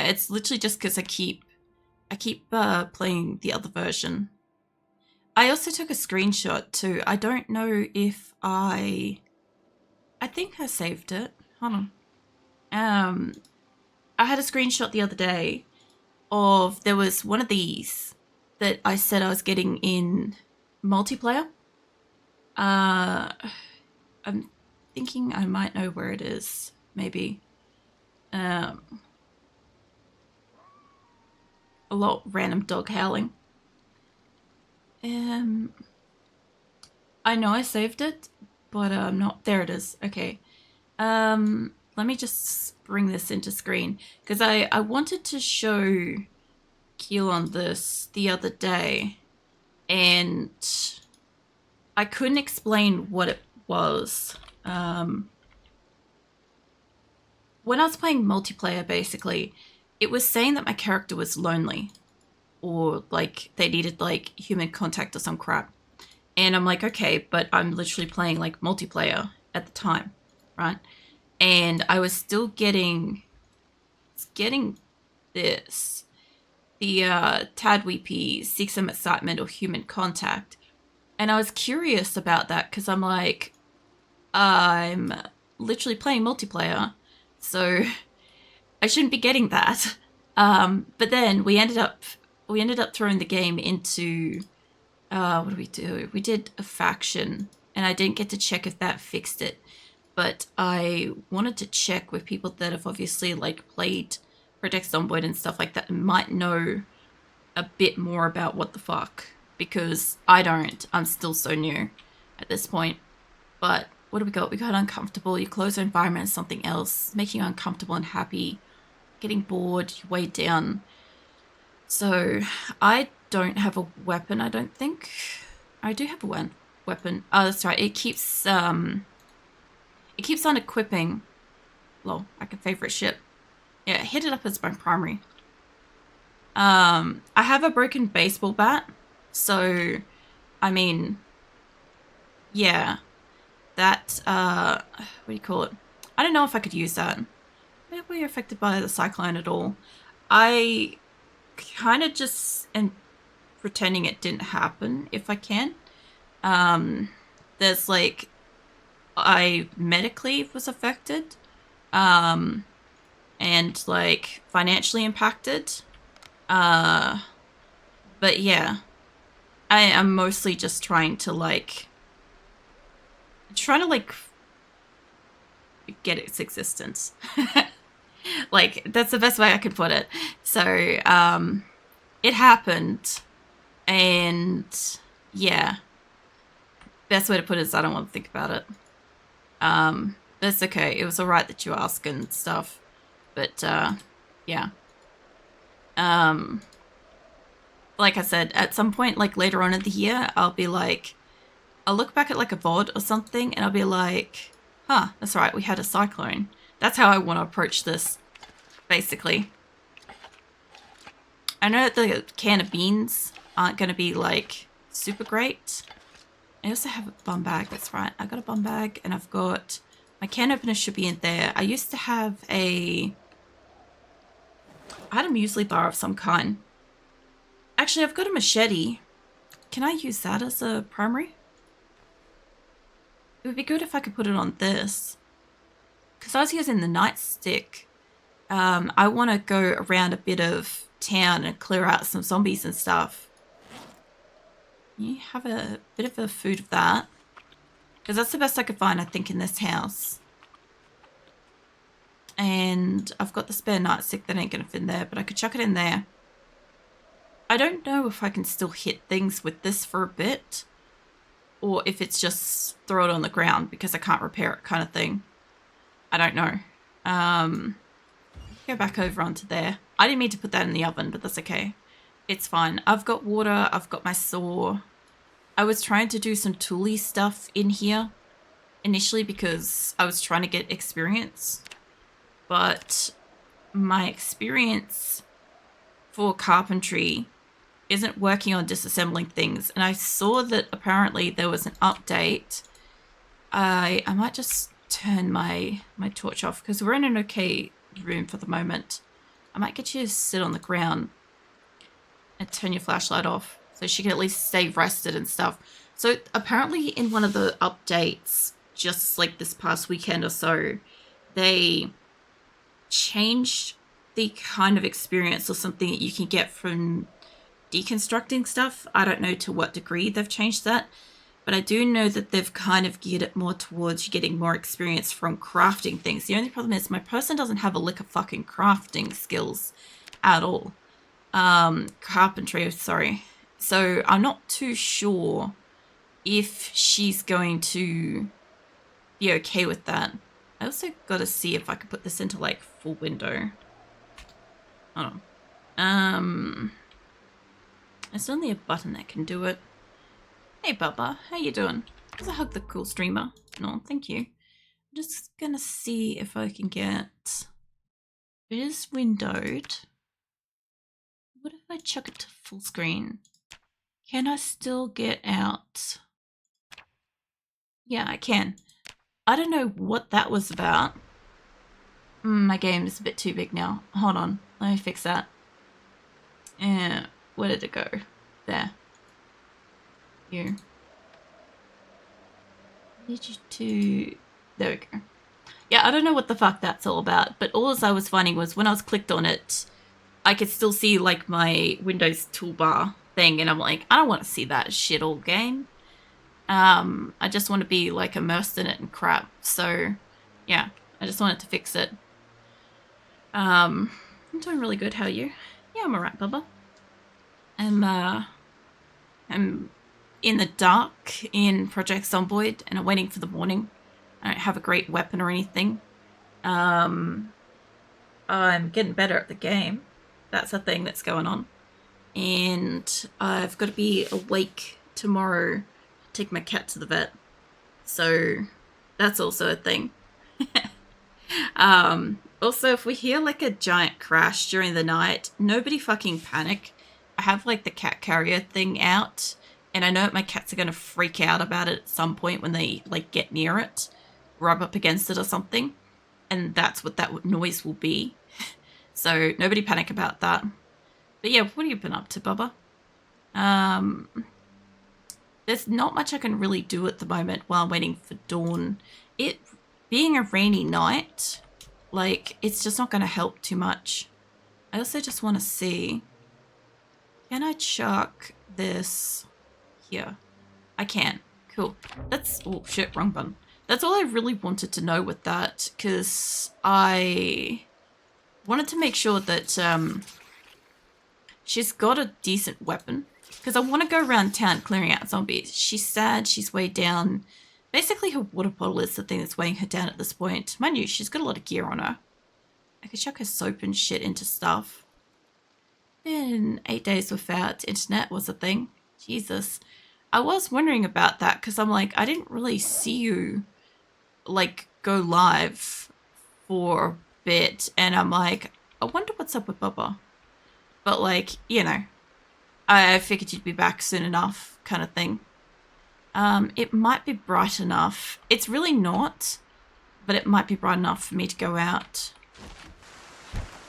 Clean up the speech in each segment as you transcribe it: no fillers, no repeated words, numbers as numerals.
it's literally just because I keep playing the other version. I also took a screenshot too. I don't know if I think I saved it. Hold on. Um, I had a screenshot the other day of there was one of these that I said I was getting in multiplayer. Uh, I'm thinking I might know where it is. Maybe. Um, a lot random dog howling. Um, I know I saved it, but not there. It is. Okay. Let me just bring this into screen because I wanted to show Keelan this the other day, and I couldn't explain what it was. When I was playing multiplayer, basically, it was saying that my character was lonely or like they needed like human contact or some crap. And I'm like, okay, but I'm literally playing like multiplayer at the time, right? And I was still getting this. The Tadweepy seeks some excitement or human contact. And I was curious about that because I'm like, I'm literally playing multiplayer, so I shouldn't be getting that. But then we ended up throwing the game into what did we do? We did a faction, and I didn't get to check if that fixed it. But I wanted to check with people that have obviously like played Project Zomboid and stuff like that and might know a bit more about what the fuck, because I don't. I'm still so new at this point. But what do we got? We got uncomfortable. You close the environment is something else, making you uncomfortable and happy, getting bored, you weighed down. So I don't have a weapon, I don't think. I do have a weapon. Oh, that's right. It keeps on equipping. Lol, like a favorite ship. Yeah, hit it up as my primary. I have a broken baseball bat, so I mean, yeah, that what do you call it? I don't know if I could use that. Maybe we're affected by the cyclone at all. I kind of just am pretending it didn't happen if I can. There's like I medically was affected, um, and like financially impacted. Uh, but yeah, I am mostly just trying to like get its existence. Like that's the best way I could put it. So it happened, and yeah, best way to put it is I don't want to think about it. That's okay. It was alright that you asked and stuff, but yeah. Um, like I said, at some point, like later on in the year, I'll look back at like a VOD or something, and I'll be like, huh, that's right, we had a cyclone. That's how I want to approach this, basically. I know that the can of beans aren't going to be like super great. I also have a bum bag, that's right. I got a bum bag, and I've got my can opener should be in there. I used to have I had a muesli bar of some kind. Actually, I've got a machete. Can I use that as a primary? It would be good if I could put it on this. Because I was using the nightstick. I want to go around a bit of town and clear out some zombies and stuff. You have a bit of a food of that. Because that's the best I could find, I think, in this house. And I've got the spare nightstick that ain't going to fit in there, but I could chuck it in there. I don't know if I can still hit things with this for a bit, or if it's just throw it on the ground because I can't repair it kind of thing. I don't know. Go back over onto there. I didn't mean to put that in the oven, but that's okay. It's fine. I've got water. I've got my saw. I was trying to do some tooly stuff in here initially because I was trying to get experience. But my experience for carpentry isn't working on disassembling things. And I saw that apparently there was an update. I might just turn my torch off because we're in an okay room for the moment. I might get you to sit on the ground and turn your flashlight off so she can at least stay rested and stuff. So apparently in one of the updates, just like this past weekend or so, they changed the kind of experience or something that you can get from deconstructing stuff. I don't know to what degree they've changed that, but I do know that they've kind of geared it more towards you getting more experience from crafting things. The only problem is my person doesn't have a lick of fucking crafting skills at all. Carpentry, sorry. So I'm not too sure if she's going to be okay with that. I also got to see if I could put this into like full window. Hold on. There's only a button that can do it. Hey Bubba, how you doing? Let's hug the cool streamer. No, thank you. I'm just gonna see if I can get... It is windowed. What if I chuck it to full screen? Can I still get out? Yeah, I can. I don't know what that was about. My game is a bit too big now. Hold on, let me fix that. Where did it go? There. You. Need you to... There we go. Yeah, I don't know what the fuck that's all about, but all I was finding was when I was clicked on it, I could still see like my Windows toolbar thing, and I'm like, I don't want to see that shit all game. I just want to be like immersed in it and crap. So yeah, I just wanted to fix it. I'm doing really good. How are you? Yeah, I'm alright, Bubba. I'm in the dark in Project Zomboid, and I'm waiting for the morning. I don't have a great weapon or anything. I'm getting better at the game. That's a thing that's going on. And I've got to be awake tomorrow to take my cat to the vet. So that's also a thing. Also, if we hear like a giant crash during the night, nobody fucking panic. I have like the cat carrier thing out, and I know my cats are going to freak out about it at some point when they like get near it, rub up against it or something, and that's what that noise will be. So nobody panic about that. But yeah, what have you been up to, Bubba? There's not much I can really do at the moment while I'm waiting for dawn. It being a rainy night, like, it's just not going to help too much. I also just want to see, can I chuck this here? I can. Cool. That's, oh shit, wrong button. That's all I really wanted to know with that, because I wanted to make sure that she's got a decent weapon, because I want to go around town clearing out zombies. She's sad, she's weighed down. Basically, her water bottle is the thing that's weighing her down at this point. Mind you, she's got a lot of gear on her. I could chuck her soap and shit into stuff. Been 8 days without internet was a thing. Jesus. I was wondering about that, because I'm like, I didn't really see you, like, go live for a bit. And I'm like, I wonder what's up with Bubba. But, like, you know, I figured you'd be back soon enough, kind of thing. It might be bright enough. It's really not, but it might be bright enough for me to go out.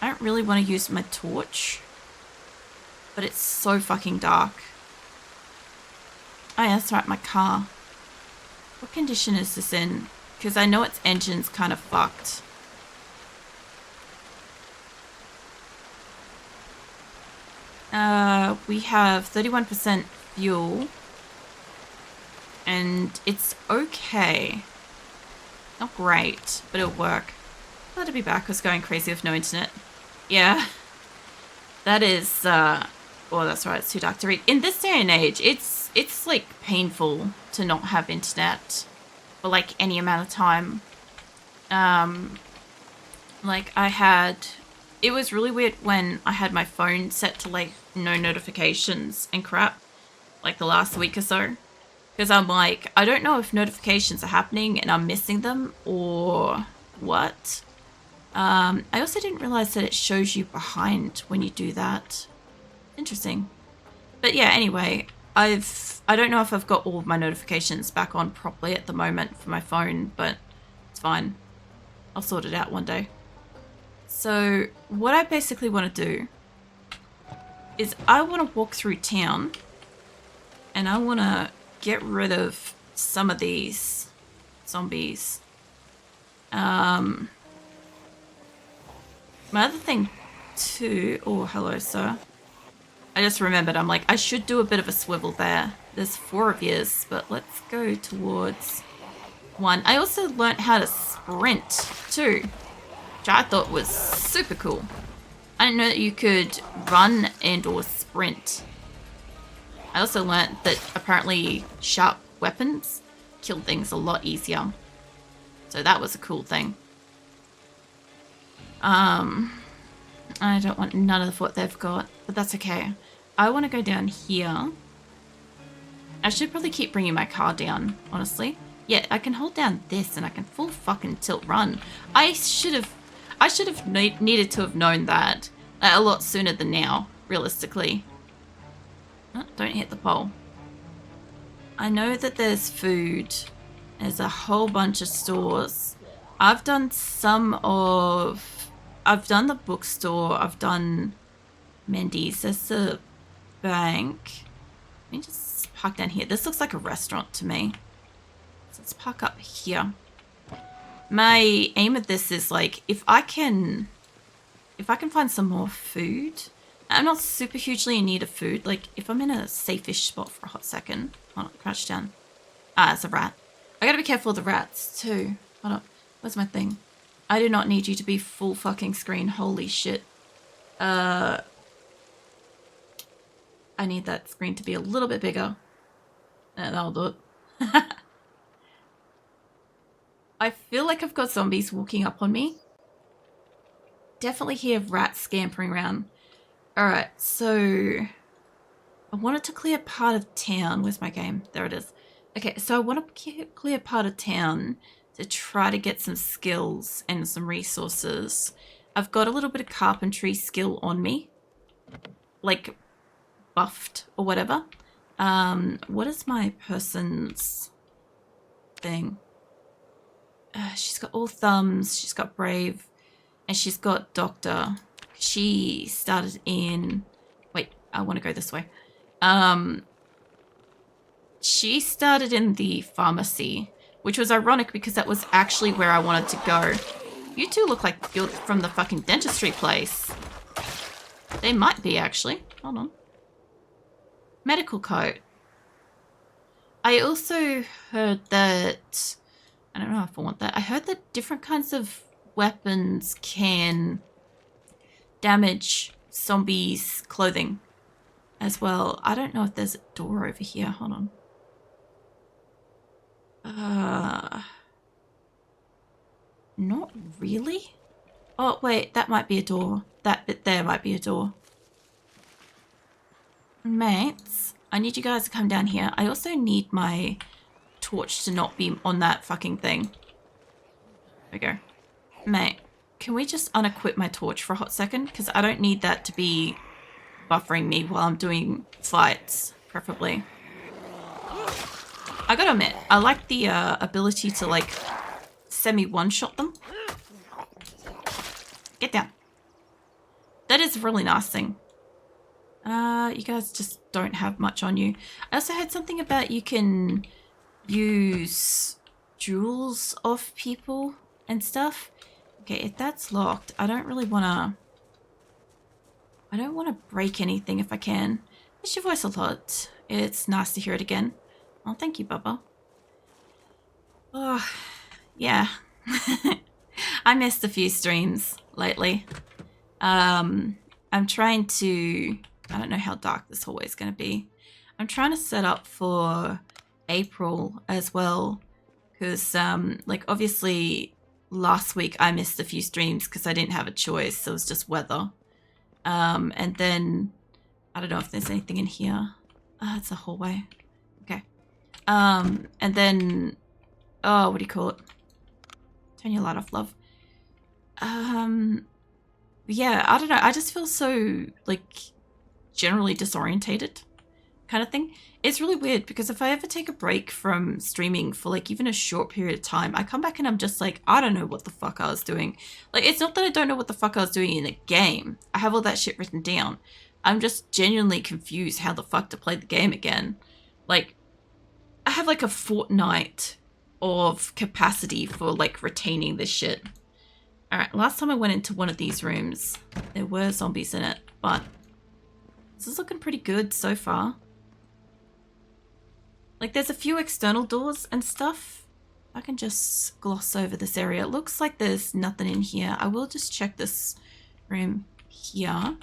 I don't really want to use my torch, but it's so fucking dark. Oh yeah, that's right, my car. What condition is this in? Because I know its engine's kind of fucked. We have 31% fuel. And it's okay. Not great, but it'll work. Glad to be back. I was going crazy with no internet. Yeah. That is, oh, that's right. It's too dark to read. In this day and age, it's like painful to not have internet for like any amount of time. Like it was really weird when I had my phone set to like no notifications and crap, like the last week or so. Because I'm like, I don't know if notifications are happening and I'm missing them or what. I also didn't realize that it shows you behind when you do that. Interesting. But yeah, anyway, I don't know if I've got all of my notifications back on properly at the moment for my phone, but it's fine. I'll sort it out one day. So what I basically want to do is I want to walk through town and I want to get rid of some of these zombies. My other thing too... Oh, hello, sir. I just remembered, I'm like, I should do a bit of a swivel there. There's 4 of yous, but let's go towards 1. I also learnt how to sprint too, which I thought was super cool. I didn't know that you could run and or sprint. I also learnt that apparently sharp weapons kill things a lot easier. So that was a cool thing. I don't want none of what they've got, but that's okay. I want to go down here. I should probably keep bringing my car down, honestly. Yeah, I can hold down this and I can full fucking tilt run. I should have needed to have known that a lot sooner than now, realistically. Oh, don't hit the pole. I know that there's food. There's a whole bunch of stores. I've done the bookstore. I've done Mendy's. There's the bank. Let me just park down here. This looks like a restaurant to me. So let's park up here. My aim at this is like, if I can find some more food. I'm not super hugely in need of food. Like, if I'm in a safe-ish spot for a hot second. Hold on, crouch down. Ah, it's a rat. I gotta be careful of the rats, too. Hold up. Where's my thing? I do not need you to be full fucking screen. Holy shit. I need that screen to be a little bit bigger. That'll do it. I feel like I've got zombies walking up on me. Definitely hear rats scampering around. Alright, so I wanted to clear part of town. Where's my game? There it is. Okay, so I want to clear part of town to try to get some skills and some resources. I've got a little bit of carpentry skill on me. Like, buffed or whatever. What is my person's thing? She's got all thumbs. She's got brave. And she's got doctor. She started in... Wait, I want to go this way. She started in the pharmacy, which was ironic because that was actually where I wanted to go. You two look like you're from the fucking dentistry place. They might be, actually. Hold on. Medical coat. I also heard that... I don't know if I want that. I heard that different kinds of weapons can damage zombies' clothing as well. I don't know if there's a door over here. Hold on. Not really. Oh, wait, that might be a door. That bit there might be a door. Mates, I need you guys to come down here. I also need my torch to not be on that fucking thing. There we go. Mate, can we just unequip my torch for a hot second? Because I don't need that to be buffering me while I'm doing fights, preferably. I gotta admit, I like the ability to, like, semi-one-shot them. Get down. That is a really nice thing. You guys just don't have much on you. I also heard something about you can use jewels off people and stuff. Okay, if that's locked, I don't really want to break anything if I can. I miss your voice a lot. It's nice to hear it again. Oh, thank you, Bubba. Oh, yeah. I missed a few streams lately. I'm trying to... I don't know how dark this hallway is going to be. I'm trying to set up for April as well. Because, like, obviously, last week I missed a few streams because I didn't have a choice. So it was just weather. And then, I don't know if there's anything in here. It's a hallway. Okay. And then, oh, what do you call it? Turn your light off, love. Yeah, I don't know. I just feel so, like, generally disorientated kind of thing. It's really weird because if I ever take a break from streaming for like even a short period of time, I come back and I'm just like, I don't know what the fuck I was doing. Like, it's not that I don't know what the fuck I was doing in a game. I have all that shit written down. I'm just genuinely confused how the fuck to play the game again. Like, I have like a fortnight of capacity for like retaining this shit. Alright, last time I went into one of these rooms, there were zombies in it, but this is looking pretty good so far. Like, there's a few external doors and stuff. I can just gloss over this area. It looks like there's nothing in here. I will just check this room here.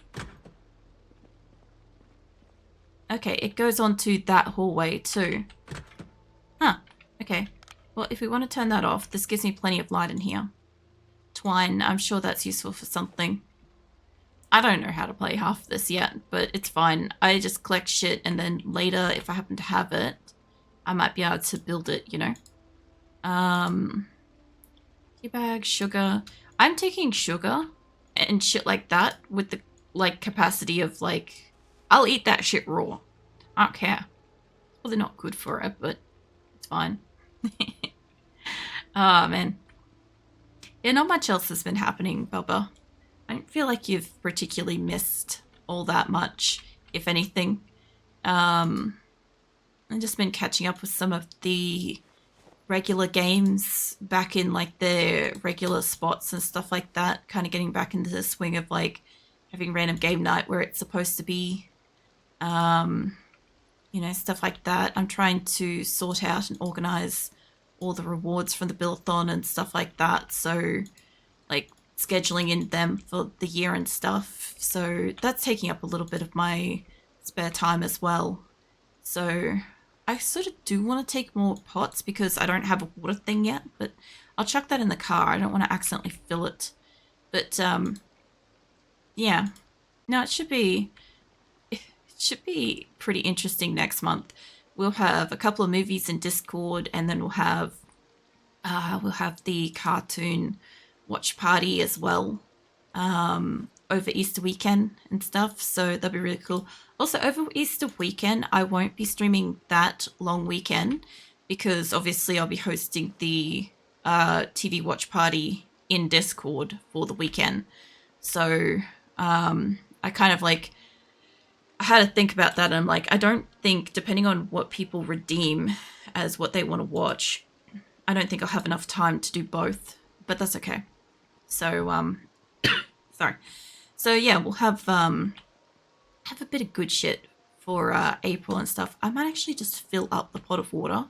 Okay, it goes on to that hallway too. Huh, okay. Well, if we want to turn that off, this gives me plenty of light in here. Twine, I'm sure that's useful for something. I don't know how to play half of this yet, but it's fine. I just collect shit and then later, if I happen to have it, I might be able to build it, you know? Tea bag, sugar. I'm taking sugar and shit like that with the, like, capacity of, like, I'll eat that shit raw. I don't care. Well, they're not good for it, but it's fine. Oh, man. Yeah, not much else has been happening, Bubba. I don't feel like you've particularly missed all that much, if anything. I've just been catching up with some of the regular games back in like their regular spots and stuff like that. Kind of getting back into the swing of like having random game night where it's supposed to be. You know, stuff like that. I'm trying to sort out and organize all the rewards from the Build-a-thon and stuff like that. So, like, scheduling in them for the year and stuff. So that's taking up a little bit of my spare time as well. So I sort of do want to take more pots because I don't have a water thing yet, but I'll chuck that in the car. I don't want to accidentally fill it. But, yeah. No, it should be pretty interesting next month. We'll have a couple of movies in Discord, and then we'll have the cartoon watch party as well over Easter weekend and stuff, so that'll be really cool. Also, over Easter weekend, I won't be streaming that long weekend because obviously I'll be hosting the TV watch party in Discord for the weekend. So I kind of like, I had to think about that, and I'm like, I don't think, depending on what people redeem as what they want to watch, I don't think I'll have enough time to do both, but that's okay. So, sorry. So yeah, we'll have a bit of good shit for April and stuff. I might actually just fill up the pot of water.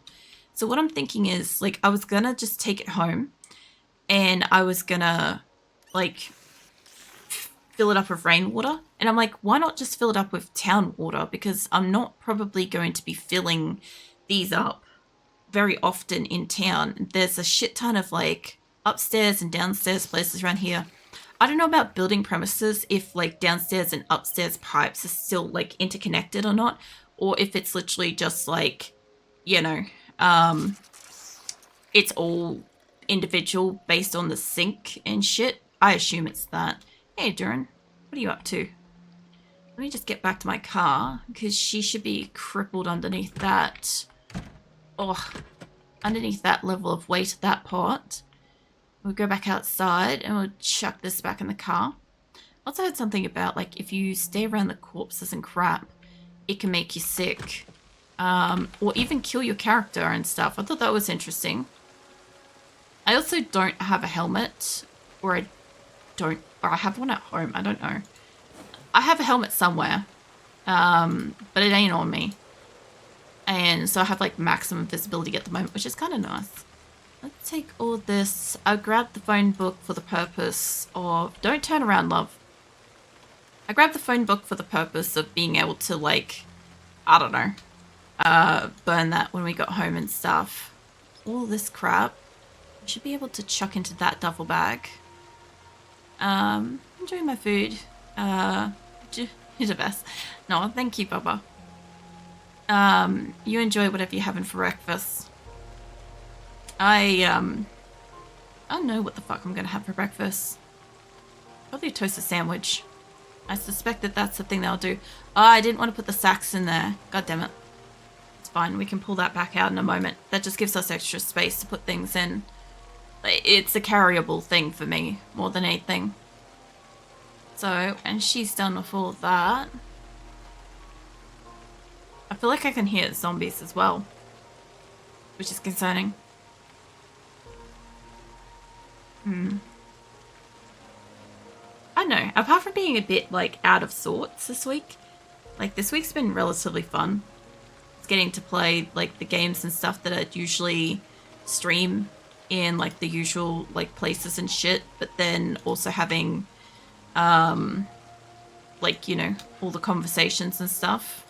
So what I'm thinking is, like, I was gonna just take it home, and I was gonna, like, fill it up with rainwater. And I'm like, why not just fill it up with town water? Because I'm not probably going to be filling these up very often in town. There's a shit ton of, like, upstairs and downstairs places around here. I don't know about building premises, if, like, downstairs and upstairs pipes are still, like, interconnected or not. Or if it's literally just, like, you know, it's all individual based on the sink and shit. I assume it's that. Hey, Duran, what are you up to? Let me just get back to my car, because she should be crippled underneath that. Oh, underneath that level of weight of that pot. We'll go back outside, and we'll chuck this back in the car. Also heard something about, like, if you stay around the corpses and crap, it can make you sick. Or even kill your character and stuff. I thought that was interesting. I also don't have a helmet, or I have one at home, I don't know. I have a helmet somewhere, but it ain't on me. And so I have, like, maximum visibility at the moment, which is kind of nice. Let's take all this. I grabbed the phone book for the purpose of... Don't turn around, love. I grabbed the phone book for the purpose of being able to, like, I don't know, burn that when we got home and stuff. All this crap, I should be able to chuck into that duffel bag. Enjoying my food. You're the best. No, thank you, Bubba. You enjoy whatever you're having for breakfast. I don't know what the fuck I'm gonna have for breakfast. Probably a toasted sandwich. I suspect that that's the thing they'll do. Oh, I didn't want to put the sacks in there. God damn it. It's fine. We can pull that back out in a moment. That just gives us extra space to put things in. It's a carryable thing for me more than anything. So, and she's done with all that. I feel like I can hear zombies as well, which is concerning. I don't know. Apart from being a bit like out of sorts this week, like this week's been relatively fun. It's getting to play like the games and stuff that I usually stream in like the usual like places and shit, but then also having like, you know, all the conversations and stuff.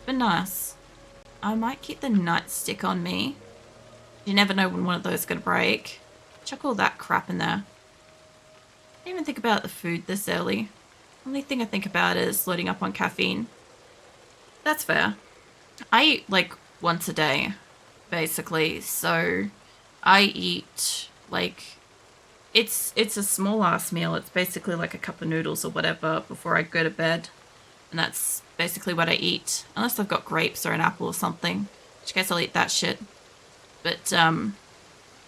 Been nice. I might keep the nightstick on me. You never know when one of those is gonna break. Chuck all that crap in there. I didn't even think about the food this early. Only thing I think about is loading up on caffeine. That's fair. I eat like once a day, basically. So I eat like it's a small ass meal. It's basically like a cup of noodles or whatever before I go to bed. And that's basically what I eat. Unless I've got grapes or an apple or something. In which case I'll eat that shit. But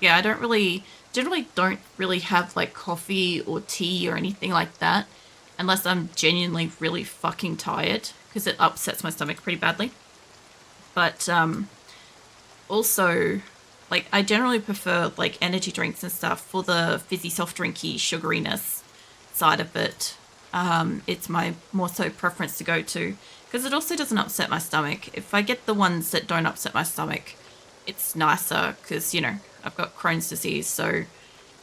yeah, I don't really generally don't really have like coffee or tea or anything like that unless I'm genuinely really fucking tired because it upsets my stomach pretty badly. But also like I generally prefer like energy drinks and stuff for the fizzy soft drinky sugariness side of it. It's my more so preference to go to because it also doesn't upset my stomach. If I get the ones that don't upset my stomach, it's nicer because, you know, I've got Crohn's disease, so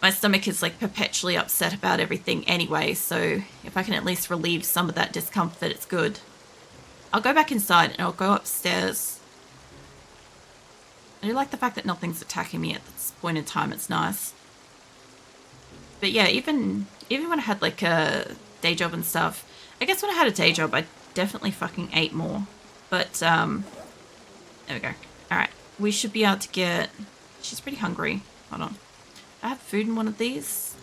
my stomach is like perpetually upset about everything anyway, so if I can at least relieve some of that discomfort, it's good. I'll go back inside and I'll go upstairs. I do like the fact that nothing's attacking me at this point in time, it's nice. But yeah, even when I had like a day job and stuff, I guess when I had a day job, I definitely fucking ate more. But there we go. Alright, we should be able to get... She's pretty hungry. Hold on. I have food in one of these.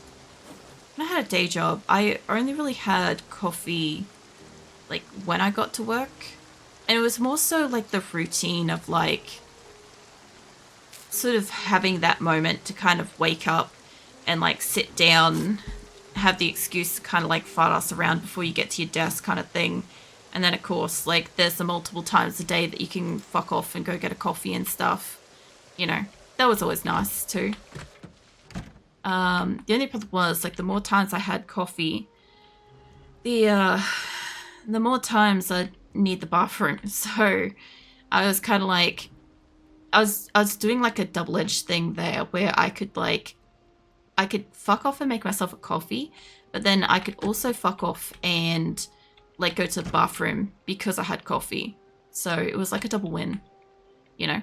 When I had a day job, I only really had coffee like when I got to work. And it was more so like the routine of like sort of having that moment to kind of wake up and like sit down, have the excuse to kind of like fart ass around before you get to your desk kind of thing. And then of course, like there's the multiple times a day that you can fuck off and go get a coffee and stuff. You know, that was always nice too. The only problem was like the more times I had coffee, the more times I need the bathroom. So I was kind of like, I was doing like a double-edged thing there where I could fuck off and make myself a coffee, but then I could also fuck off and like go to the bathroom because I had coffee. So it was like a double win, you know.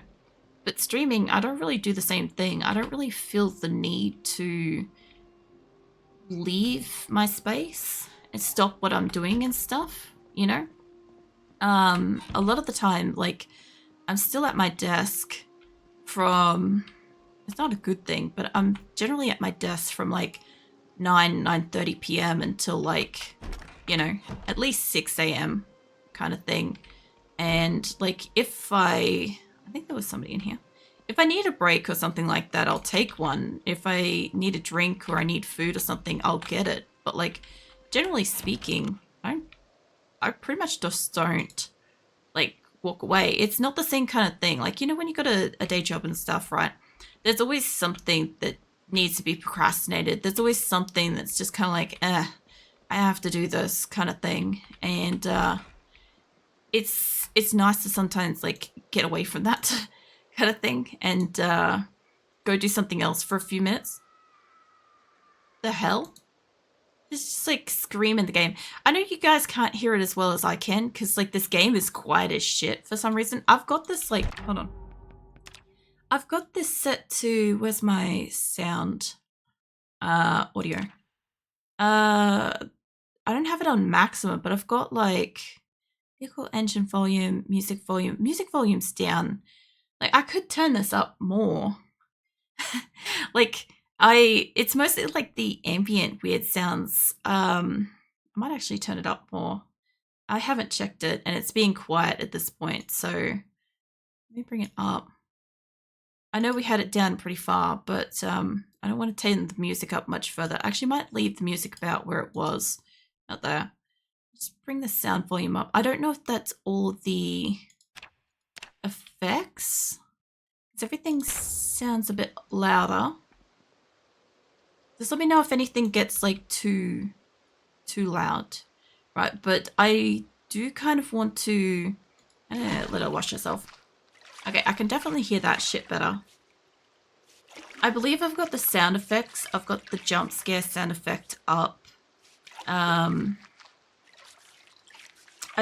But streaming, I don't really do the same thing. I don't really feel the need to leave my space and stop what I'm doing and stuff, you know? A lot of the time, like, I'm still at my desk from... It's not a good thing, but I'm generally at my desk from, like, 9:30 p.m. until, like, you know, at least 6 a.m. kind of thing. And, like, if I think there was somebody in here. If I need a break or something like that, I'll take one. If I need a drink or I need food or something, I'll get it. But like, generally speaking, I pretty much just don't like walk away. It's not the same kind of thing. Like, you know, when you got a day job and stuff, right? There's always something that needs to be procrastinated. There's always something that's just kind of like, I have to do this kind of thing. And it's nice to sometimes like get away from that kind of thing and go do something else for a few minutes. The hell? It's just like scream in the game. I know you guys can't hear it as well as I can because like this game is quiet as shit for some reason. I've got this like, hold on. I've got this set to, where's my sound audio? I don't have it on maximum, but I've got like vehicle engine volume, music volume. Music volume's down. Like I could turn this up more. Like it's mostly like the ambient weird sounds I might actually turn it up more. I haven't checked it, and it's being quiet at this point, so let me bring it up. I know we had it down pretty far, but I don't want to turn the music up much further. I actually might leave the music about where it was, out there. Just bring the sound volume up. I don't know if that's all the effects, because everything sounds a bit louder. Just let me know if anything gets like too loud, right? But I do kind of want to let her wash herself. Okay, I can definitely hear that shit better. I believe I've got the sound effects. I've got the jump scare sound effect up. I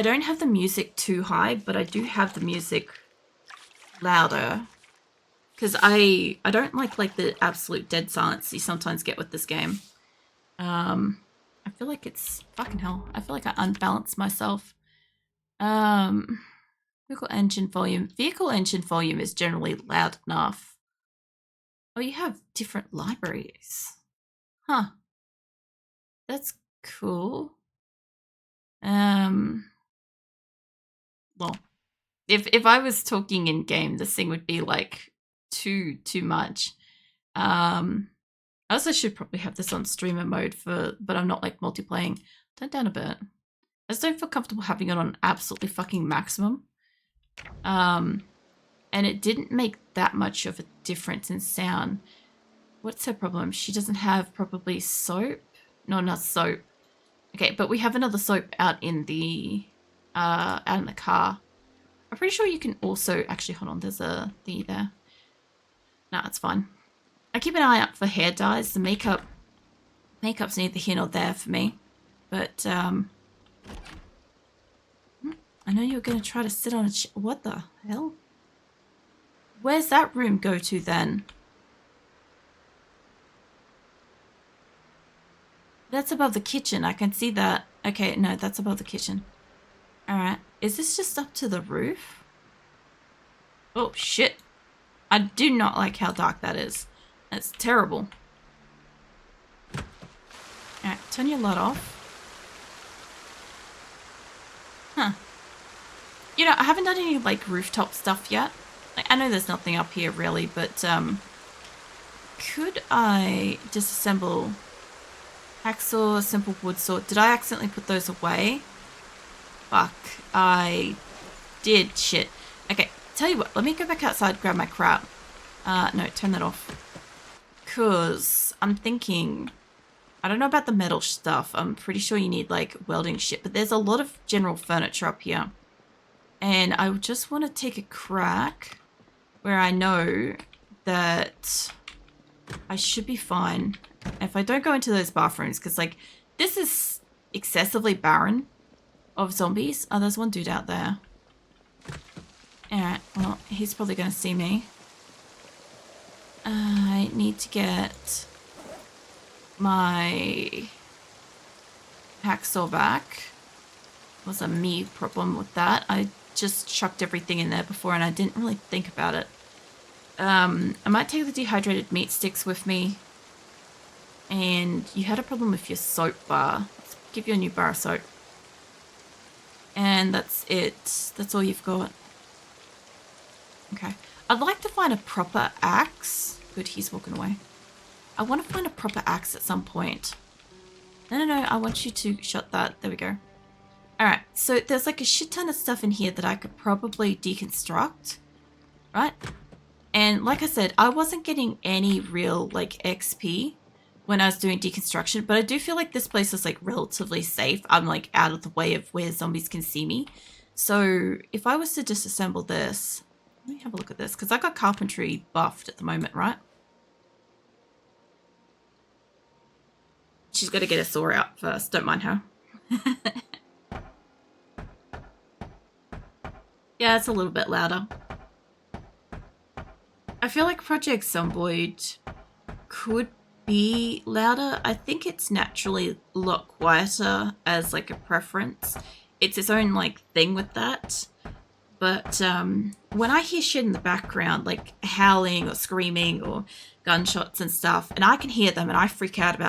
don't have the music too high, but I do have the music louder. Because I don't like the absolute dead silence you sometimes get with this game. I feel like it's... fucking hell. I feel like I unbalanced myself. Vehicle engine volume. Vehicle engine volume is generally loud enough. Oh, you have different libraries. Huh. That's cool. Well, if I was talking in game, this thing would be like too much. I also should probably have this on streamer mode but I'm not like multiplaying. Turn down a bit. I just don't feel comfortable having it on absolutely fucking maximum. And it didn't make that much of a difference in sound. What's her problem? She doesn't have probably soap? No, not soap. Okay, but we have another soap out in the car. I'm pretty sure you can also... actually, hold on, there's a thingy there. Nah, it's fine. I keep an eye out for hair dyes. The makeup's neither here nor there for me. But, I know you're going to try to sit on a what the hell? Where's that room go to then? That's above the kitchen. I can see that. Okay, no, that's above the kitchen. Alright. Is this just up to the roof? Oh, shit. I do not like how dark that is. That's terrible. Alright, turn your light off. Huh. You know, I haven't done any, like, rooftop stuff yet. Like, I know there's nothing up here, really, but, could I disassemble hacksaw, simple wood saw? Did I accidentally put those away? Fuck. I did. Shit. Okay, tell you what. Let me go back outside, grab my crap. No, turn that off. Because I'm thinking... I don't know about the metal stuff. I'm pretty sure you need, like, welding shit. But there's a lot of general furniture up here. And I just want to take a crack where I know that I should be fine if I don't go into those bathrooms. Because, like, this is excessively barren of zombies. Oh, there's one dude out there. Alright, well, he's probably going to see me. I need to get my hacksaw back. Was a me problem with that. I just chucked everything in there before and I didn't really think about it. I might take the dehydrated meat sticks with me. And you had a problem with your soap bar. Let's give you a new bar of soap. And that's it. That's all you've got. Okay. I'd like to find a proper axe. Good, he's walking away. I want to find a proper axe at some point. No, I want you to shut that. There we go. Alright, so there's like a shit ton of stuff in here that I could probably deconstruct. Right? And like I said, I wasn't getting any real like XP when I was doing deconstruction, but I do feel like this place is like relatively safe. I'm like out of the way of where zombies can see me. So if I was to disassemble this, let me have a look at this, because I got carpentry buffed at the moment, right? She's got to get a saw out first. Don't mind her. Yeah, it's a little bit louder. I feel like Project Zomboid could be louder. I think it's naturally a lot quieter as like a preference. It's its own like thing with that. But when I hear shit in the background, like howling or screaming or gunshots and stuff, and I can hear them and I freak out about